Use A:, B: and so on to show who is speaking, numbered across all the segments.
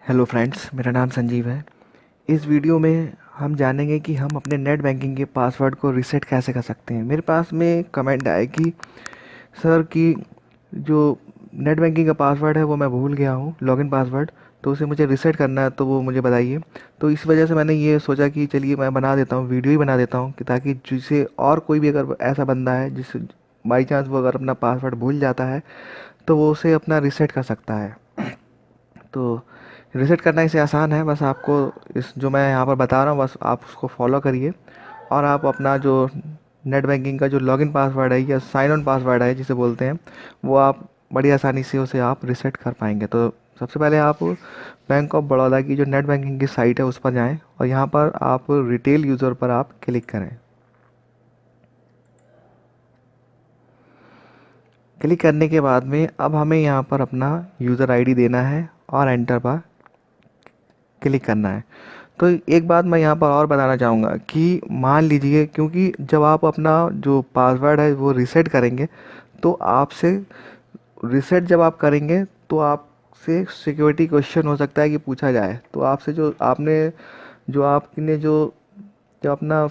A: Hello friends, मेरा नाम संजीव है। इस वीडियो में हम जानेंगे कि हम अपने नेट बैंकिंग के पासवर्ड को रीसेट कैसे कर सकते हैं। मेरे पास में कमेंट आए कि सर कि जो नेट बैंकिंग का पासवर्ड है वो मैं भूल गया हूँ, लॉगिन पासवर्ड, तो उसे मुझे रीसेट करना है, तो वो मुझे बताइए। तो इस वजह से मैंने ये सोचा कि चलिए मैं बना देता हूँ, वीडियो ही बना देता हूँ कि ताकि जिसे और कोई भी अगर ऐसा बंदा है जिस बाई चांस वो अगर अपना पासवर्ड भूल जाता है तो वो उसे अपना रीसेट कर सकता है। तो रीसेट करना इसे आसान है, बस आपको इस जो मैं यहाँ पर बता रहा हूँ बस आप उसको फॉलो करिए और आप अपना जो नेट बैंकिंग का जो लॉगिन पासवर्ड है या साइन ऑन पासवर्ड है जिसे बोलते हैं, वो आप बड़ी आसानी से उसे आप रीसेट कर पाएंगे। तो सबसे पहले आप बैंक ऑफ बड़ौदा की जो नेट बैंकिंग की साइट है उस पर जाएं और यहाँ पर आप रिटेल यूज़र पर आप क्लिक करें। क्लिक करने के बाद में अब हमें यहाँ पर अपना यूज़र आईडी देना है और एंटर पर क्लिक करना है। तो एक बात मैं यहाँ पर और बताना चाहूँगा कि मान लीजिए, क्योंकि जब आप अपना जो पासवर्ड है वो रीसेट करेंगे तो आपसे रीसेट जब आप करेंगे तो आपसे सिक्योरिटी क्वेश्चन हो सकता है कि पूछा जाए। तो आपसे जो आपने जो जब अपना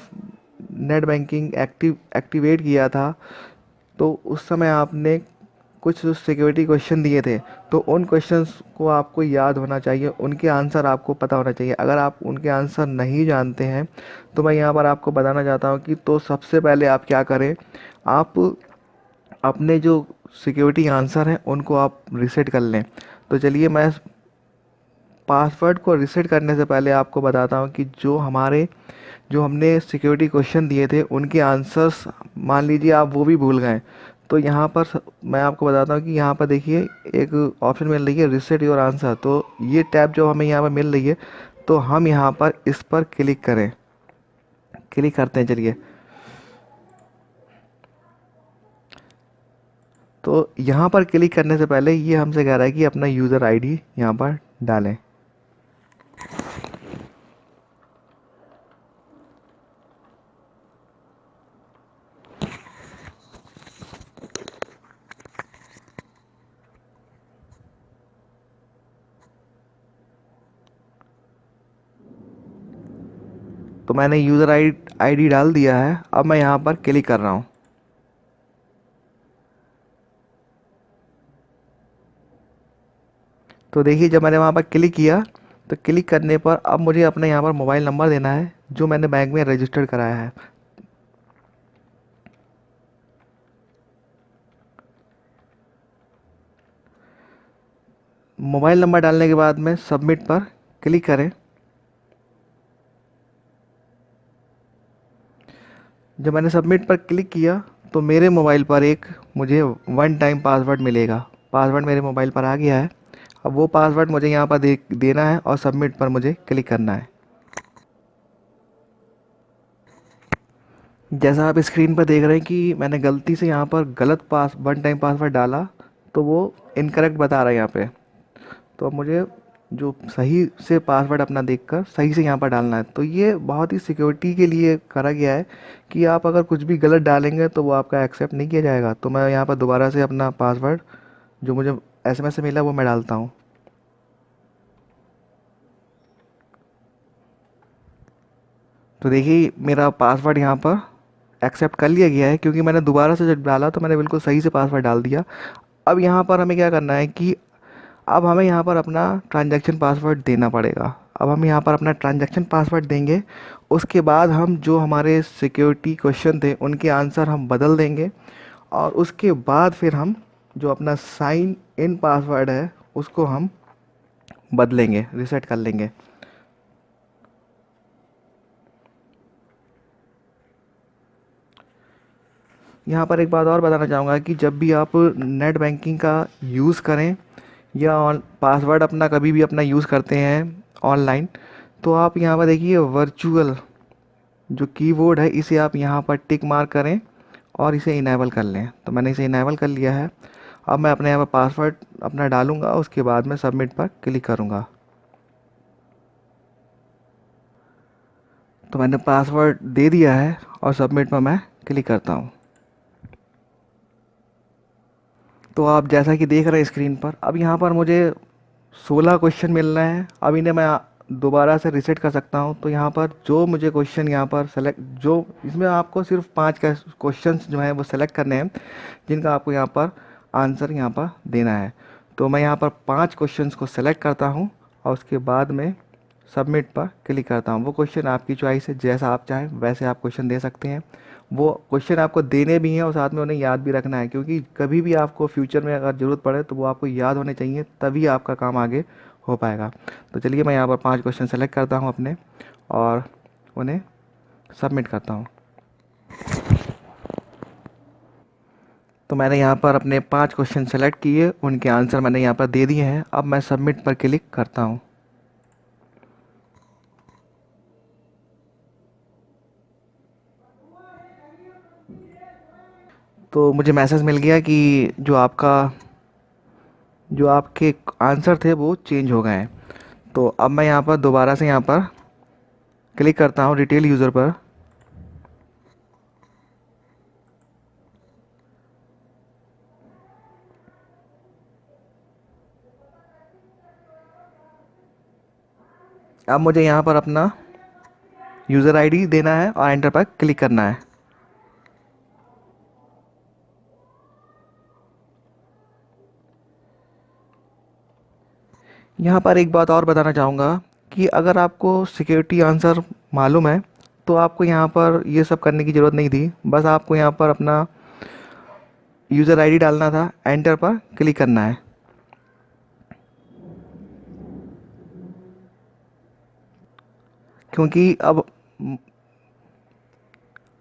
A: नेट बैंकिंग एक्टिवेट किया था तो उस समय आपने कुछ सिक्योरिटी क्वेश्चन दिए थे, तो उन क्वेश्चंस को आपको याद होना चाहिए, उनके आंसर आपको पता होना चाहिए। अगर आप उनके आंसर नहीं जानते हैं तो मैं यहाँ पर आपको बताना चाहता हूँ कि तो सबसे पहले आप क्या करें, आप अपने जो सिक्योरिटी आंसर हैं उनको आप रीसेट कर लें। तो चलिए मैं पासवर्ड को रीसेट करने से पहले आपको बताता हूँ कि जो हमने सिक्योरिटी क्वेश्चन दिए थे उनके आंसर्स मान लीजिए आप वो भी भूल गए, तो यहाँ पर मैं आपको बताता हूँ कि यहाँ पर देखिए एक ऑप्शन मिल रही है रीसेट योर आंसर। तो ये टैब जो हमें यहाँ पर मिल रही है, तो हम यहाँ पर इस पर क्लिक करें, क्लिक करते हैं। चलिए, तो यहाँ पर क्लिक करने से पहले ये हमसे कह रहा है कि अपना यूज़र आईडी यहाँ पर डालें। तो मैंने यूज़र आईडी डाल दिया है, अब मैं यहाँ पर क्लिक कर रहा हूँ। तो देखिए जब मैंने वहाँ पर क्लिक किया तो क्लिक करने पर अब मुझे अपने यहाँ पर मोबाइल नंबर देना है जो मैंने बैंक में रजिस्टर कराया है। मोबाइल नंबर डालने के बाद में सबमिट पर क्लिक करें। जब मैंने सबमिट पर क्लिक किया तो मेरे मोबाइल पर एक मुझे वन टाइम पासवर्ड मिलेगा। पासवर्ड मेरे मोबाइल पर आ गया है। अब वो पासवर्ड मुझे यहाँ पर देना है और सबमिट पर मुझे क्लिक करना है। जैसा आप स्क्रीन पर देख रहे हैं कि मैंने गलती से यहाँ पर गलत पास वन टाइम पासवर्ड डाला, तो वो इनकरेक्ट बता रहा है यहाँ पे। तो अब मुझे जो सही से पासवर्ड अपना देखकर सही से यहाँ पर डालना है। तो ये बहुत ही सिक्योरिटी के लिए करा गया है कि आप अगर कुछ भी गलत डालेंगे तो वो आपका एक्सेप्ट नहीं किया जाएगा। तो मैं यहाँ पर दोबारा से अपना पासवर्ड जो मुझे एसएमएस से मिला वो मैं डालता हूँ। तो देखिए मेरा पासवर्ड यहाँ पर एक्सेप्ट कर लिया गया है, क्योंकि मैंने दोबारा से जब डाला तो मैंने बिल्कुल सही से पासवर्ड डाल दिया। अब यहाँ पर हमें क्या करना है कि अब हमें यहाँ पर अपना ट्रांजैक्शन पासवर्ड देना पड़ेगा। अब हम यहाँ पर अपना ट्रांजैक्शन पासवर्ड देंगे, उसके बाद हम जो हमारे सिक्योरिटी क्वेश्चन थे उनके आंसर हम बदल देंगे और उसके बाद फिर हम जो अपना साइन इन पासवर्ड है उसको हम बदलेंगे, रीसेट कर लेंगे। यहाँ पर एक बात और बताना चाहूँगा कि जब भी आप नेट बैंकिंग का यूज़ करें या पासवर्ड अपना कभी भी अपना यूज़ करते हैं ऑनलाइन, तो आप यहाँ पर देखिए वर्चुअल जो कीबोर्ड है इसे आप यहाँ पर टिक मार्क करें और इसे इनेबल कर लें। तो मैंने इसे इनेबल कर लिया है। अब मैं अपने यहाँ पर पासवर्ड अपना डालूँगा, उसके बाद में सबमिट पर क्लिक करूँगा। तो मैंने पासवर्ड दे दिया है और सबमिट पर मैं क्लिक करता हूँ। तो आप जैसा कि देख रहे हैं स्क्रीन पर, अब यहाँ पर मुझे 16 क्वेश्चन मिल रहे हैं। अब इन्हें मैं दोबारा से रीसेट कर सकता हूँ। तो यहाँ पर जो मुझे क्वेश्चन यहाँ पर सेलेक्ट, जो इसमें आपको सिर्फ 5 क्वेश्चन जो है वो सेलेक्ट करने हैं, जिनका आपको यहाँ पर आंसर यहाँ पर देना है। तो मैं यहाँ पर 5 क्वेश्चंस को सेलेक्ट करता हूँ और उसके बाद में सबमिट पर क्लिक करता हूँ। वो क्वेश्चन आपकी चॉइस है, जैसा आप चाहें वैसे आप क्वेश्चन दे सकते हैं। वो क्वेश्चन आपको देने भी हैं और साथ में उन्हें याद भी रखना है, क्योंकि कभी भी आपको फ्यूचर में अगर ज़रूरत पड़े तो वो आपको याद होने चाहिए, तभी आपका काम आगे हो पाएगा। तो चलिए मैं यहाँ पर 5 क्वेश्चन सेलेक्ट करता हूँ अपने और उन्हें सबमिट करता हूँ। तो मैंने यहाँ पर अपने 5 क्वेश्चन सेलेक्ट किए, उनके आंसर मैंने यहाँ पर दे दिए हैं। अब मैं सबमिट पर क्लिक करता हूँ। तो मुझे मैसेज मिल गया कि जो आपके आंसर थे वो चेंज हो गए हैं। तो अब मैं यहाँ पर दोबारा से यहाँ पर क्लिक करता हूँ डिटेल यूज़र पर। अब मुझे यहाँ पर अपना यूज़र आईडी देना है और एंटर पर क्लिक करना है। यहाँ पर एक बात और बताना चाहूँगा कि अगर आपको सिक्योरिटी आंसर मालूम है तो आपको यहाँ पर ये सब करने की ज़रूरत नहीं थी। बस आपको यहाँ पर अपना यूज़र आईडी डालना था, एंटर पर क्लिक करना है। क्योंकि अब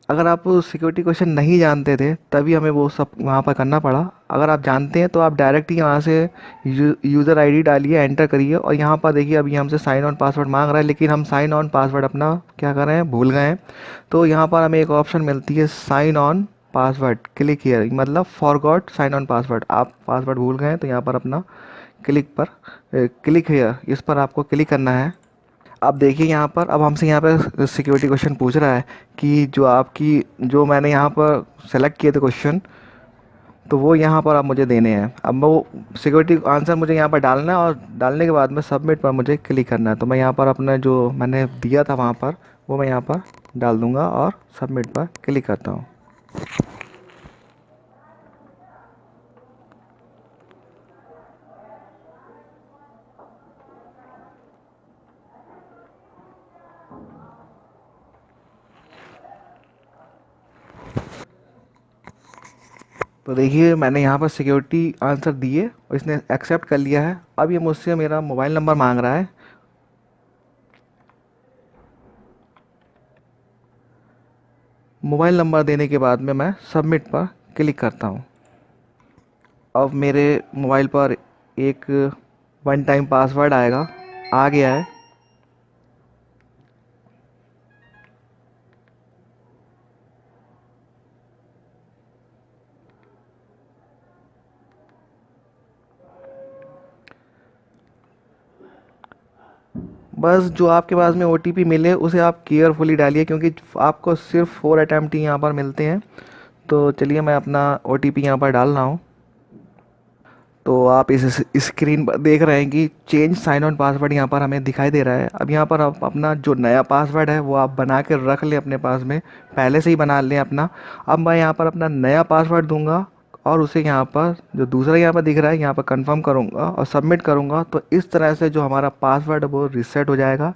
A: अगर आप सिक्योरिटी क्वेश्चन नहीं जानते थे तभी हमें वो सब वहाँ पर करना पड़ा। अगर आप जानते हैं तो आप डायरेक्ट ही यहाँ से यूज़र आईडी डालिए, एंटर करिए और यहाँ पर देखिए अभी हमसे साइन ऑन पासवर्ड मांग रहा है, लेकिन हम साइन ऑन पासवर्ड अपना क्या कर रहे हैं, भूल गए हैं। तो यहाँ पर हमें एक ऑप्शन मिलती है sign on password, click here, मतलब फॉरगॉट साइन ऑन पासवर्ड। आप पासवर्ड भूल गए हैं तो यहाँ पर अपना क्लिक हियर, इस पर आपको क्लिक करना है। अब देखिए यहाँ पर अब हमसे यहाँ पर सिक्योरिटी क्वेश्चन पूछ रहा है कि जो मैंने यहाँ पर सेलेक्ट किए थे क्वेश्चन, तो वो यहाँ पर अब मुझे देने हैं। अब वो सिक्योरिटी आंसर मुझे यहाँ पर डालना है और डालने के बाद में सबमिट पर मुझे क्लिक करना है। तो मैं यहाँ पर अपना जो मैंने दिया था वहाँ पर वो मैं यहाँ पर डाल दूँगा और सबमिट पर क्लिक करता हूँ। तो देखिए मैंने यहाँ पर सिक्योरिटी आंसर दिए और इसने एक्सेप्ट कर लिया है। अब ये मुझसे मेरा मोबाइल नंबर मांग रहा है। मोबाइल नंबर देने के बाद में मैं सबमिट पर क्लिक करता हूँ। अब मेरे मोबाइल पर एक वन टाइम पासवर्ड आएगा, आ गया है। बस जो आपके पास में ओटीपी मिले उसे आप केयरफुली डालिए, क्योंकि आपको सिर्फ 4 अटैम्प्ट ही यहाँ पर मिलते हैं। तो चलिए मैं अपना ओटीपी यहाँ पर डाल रहा हूँ। तो आप इस स्क्रीन पर देख रहे हैं कि चेंज साइन ऑन पासवर्ड यहाँ पर हमें दिखाई दे रहा है। अब यहाँ पर आप अपना जो नया पासवर्ड है वो आप बना के रख लें अपने पास में, पहले से ही बना लें अपना। अब मैं यहाँ पर अपना नया पासवर्ड दूंगा और उसे यहाँ पर जो दूसरा यहाँ पर दिख रहा है यहाँ पर कंफर्म करूँगा और सबमिट करूँगा। तो इस तरह से जो हमारा पासवर्ड है वो रीसेट हो जाएगा।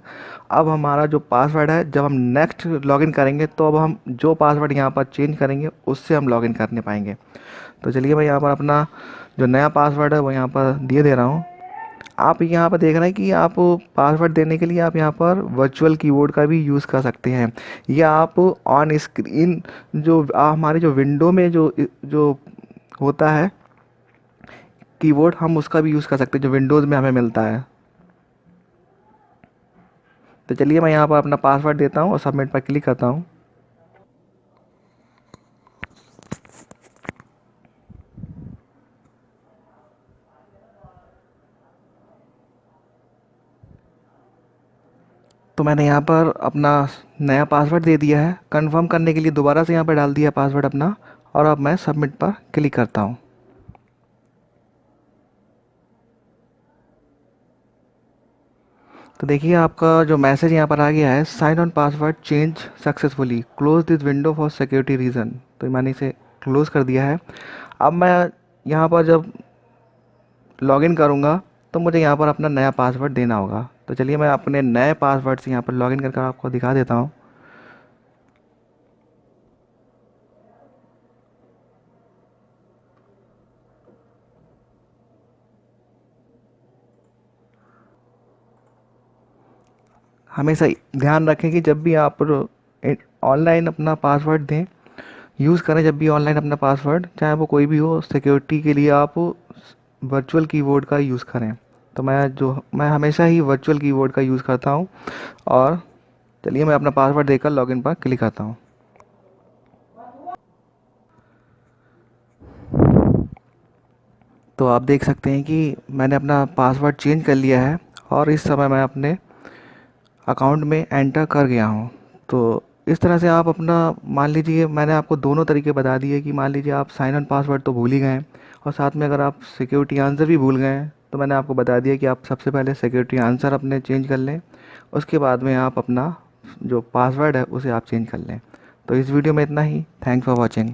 A: अब हमारा जो पासवर्ड है, जब हम नेक्स्ट लॉगिन करेंगे तो अब हम जो पासवर्ड यहाँ पर चेंज करेंगे उससे हम लॉगिन करने पाएंगे। तो चलिए मैं यहाँ पर अपना जो नया पासवर्ड है वो यहाँ पर दे रहा हूँ। आप यहाँ पर देख रहे हैं कि आप पासवर्ड देने के लिए आप यहाँ पर वर्चुअल कीबोर्ड का भी यूज़ कर सकते हैं, या आप ऑन स्क्रीन जो हमारे जो विंडो में जो जो होता है कीबोर्ड, हम उसका भी यूज़ कर सकते हैं जो विंडोज़ में हमें मिलता है। तो चलिए मैं यहाँ पर अपना पासवर्ड देता हूँ और सबमिट पर क्लिक करता हूँ। तो मैंने यहाँ पर अपना नया पासवर्ड दे दिया है। कंफर्म करने के लिए दोबारा से यहाँ पर डाल दिया पासवर्ड अपना और अब मैं सबमिट पर क्लिक करता हूँ। तो देखिए आपका जो मैसेज यहाँ पर आ गया है, sign on password change successfully, close this window for security reason. तो मैंने इसे क्लोज़ कर दिया है। अब मैं यहाँ पर जब लॉगिन करूँगा तो मुझे यहाँ पर अपना नया पासवर्ड देना होगा। तो चलिए मैं अपने नए पासवर्ड से यहाँ पर लॉगिन करके आपको दिखा देता हूँ। हमेशा ध्यान रखें कि जब भी आप ऑनलाइन अपना पासवर्ड दें, यूज़ करें जब भी ऑनलाइन अपना पासवर्ड, चाहे वो कोई भी हो, सिक्योरिटी के लिए आप वर्चुअल कीबोर्ड का यूज़ करें। तो मैं हमेशा ही वर्चुअल कीबोर्ड का यूज़ करता हूँ। और चलिए मैं अपना पासवर्ड देकर लॉगिन पर क्लिक करता हूँ। तो आप देख सकते हैं कि मैंने अपना पासवर्ड चेंज कर लिया है और इस समय मैं अपने अकाउंट में एंटर कर गया हूँ। तो इस तरह से आप अपना, मान लीजिए मैंने आपको दोनों तरीके बता दिए कि मान लीजिए आप साइन ऑन पासवर्ड तो भूल ही गए हैं और साथ में अगर आप सिक्योरिटी आंसर भी भूल गए हैं, तो मैंने आपको बता दिया कि आप सबसे पहले सिक्योरिटी आंसर अपने चेंज कर लें, उसके बाद में आप अपना जो पासवर्ड है उसे आप चेंज कर लें। तो इस वीडियो में इतना ही। Thanks for watching.